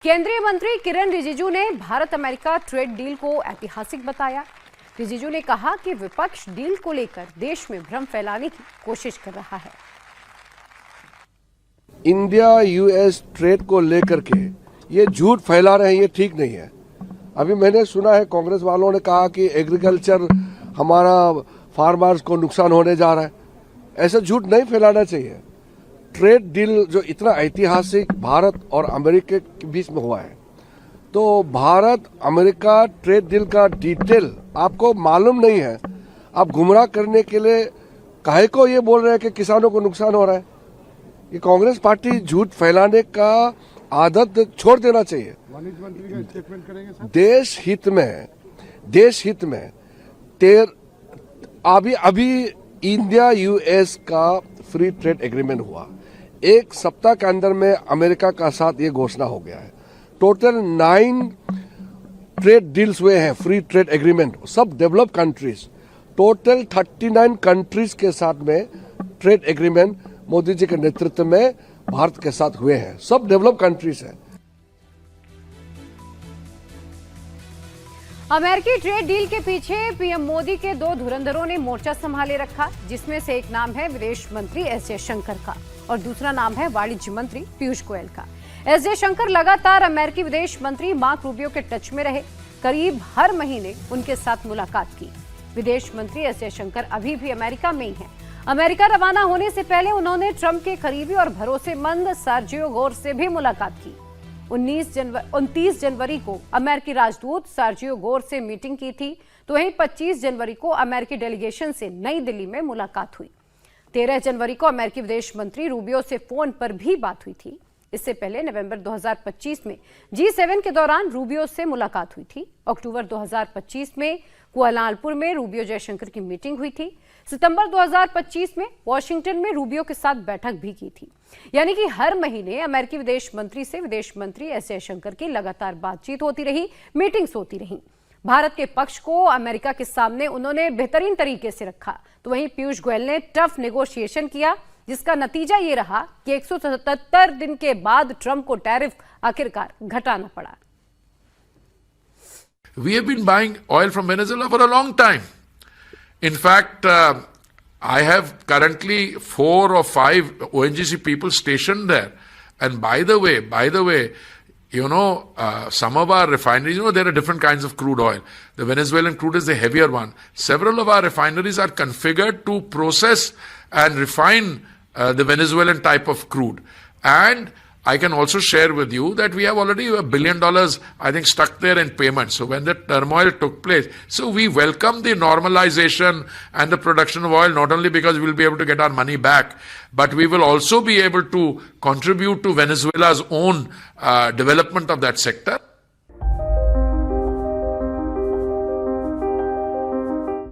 केंद्रीय मंत्री किरण रिजिजू ने भारत अमेरिका ट्रेड डील को ऐतिहासिक बताया। रिजिजू ने कहा कि विपक्ष डील को लेकर देश में भ्रम फैलाने की कोशिश कर रहा है। इंडिया यूएस ट्रेड को लेकर के ये झूठ फैला रहे हैं, ये ठीक नहीं है। अभी मैंने सुना है कांग्रेस वालों ने कहा कि एग्रीकल्चर हमारा फार्मर्स को नुकसान होने जा रहा है। ऐसा झूठ नहीं फैलाना चाहिए। ट्रेड डील जो इतना ऐतिहासिक भारत और अमेरिका के बीच में हुआ है, तो भारत अमेरिका ट्रेड डील का डिटेल आपको मालूम नहीं है। आप गुमराह करने के लिए काहे को ये बोल रहे हैं कि किसानों को नुकसान हो रहा है। ये कांग्रेस पार्टी झूठ फैलाने का आदत छोड़ देना चाहिए। देश हित में अभी इंडिया यूएस का फ्री ट्रेड एग्रीमेंट हुआ। एक सप्ताह के अंदर में अमेरिका का साथ ये घोषणा हो गया है। टोटल 9 ट्रेड डील्स हुए हैं, फ्री ट्रेड एग्रीमेंट, सब डेवलप कंट्रीज। टोटल 39 कंट्रीज के साथ में ट्रेड एग्रीमेंट मोदी जी के नेतृत्व में भारत के साथ हुए हैं, सब डेवलप कंट्रीज हैं। अमेरिकी ट्रेड डील के पीछे पीएम मोदी के 2 धुरंधरों ने मोर्चा संभाले रखा, जिसमें से एक नाम है विदेश मंत्री एस जयशंकर का और दूसरा नाम है वाणिज्य मंत्री पीयूष गोयल का। एस जयशंकर लगातार अमेरिकी विदेश मंत्री मार्क रूबियो के टच में रहे, करीब हर महीने उनके साथ मुलाकात की। विदेश मंत्री एस जयशंकर अभी भी अमेरिका में ही हैं। अमेरिका रवाना होने से पहले उन्होंने ट्रंप के करीबी और भरोसेमंद सर्जियो गोर से भी मुलाकात की। 29 जनवरी को अमेरिकी राजदूत सर्जियो गोर से मीटिंग की थी, तो वहीं 25 जनवरी को अमेरिकी डेलीगेशन से नई दिल्ली में मुलाकात हुई। 13 जनवरी को अमेरिकी विदेश मंत्री रूबियो से फोन पर भी बात हुई थी। इससे पहले नवंबर 2025 में G7 के दौरान रूबियो से मुलाकात हुई थी। अक्टूबर 2025 में कुआलालंपुर में रूबियो जयशंकर की मीटिंग हुई थी। सितंबर 2025 में वॉशिंगटन में रूबियो के साथ बैठक भी की थी। यानी कि हर महीने अमेरिकी विदेश मंत्री से विदेश मंत्री एस जयशंकर की लगातार बातचीत होती रही, मीटिंग्स होती रही। भारत के पक्ष को अमेरिका के सामने उन्होंने बेहतरीन तरीके से रखा। तो वहीं पीयूष गोयल ने टफ नेगोशिएशन किया, जिसका नतीजा ये रहा कि 177 दिन के बाद ट्रंप को टैरिफ आखिरकार घटाना पड़ा। We have been buying oil from Venezuela for a long time. In fact, I have currently 4 or 5 ONGC people stationed there. And by the way, some of our refineries, there are different kinds of crude oil. The Venezuelan crude is the heavier one. Several of our refineries are configured to process and refine the Venezuelan type of crude. And I can also share with you that we have already $1 billion, I think, stuck there in payment. So when the turmoil took place, so we welcome the normalization and the production of oil, not only because we'll be able to get our money back, but we will also be able to contribute to Venezuela's own development of that sector.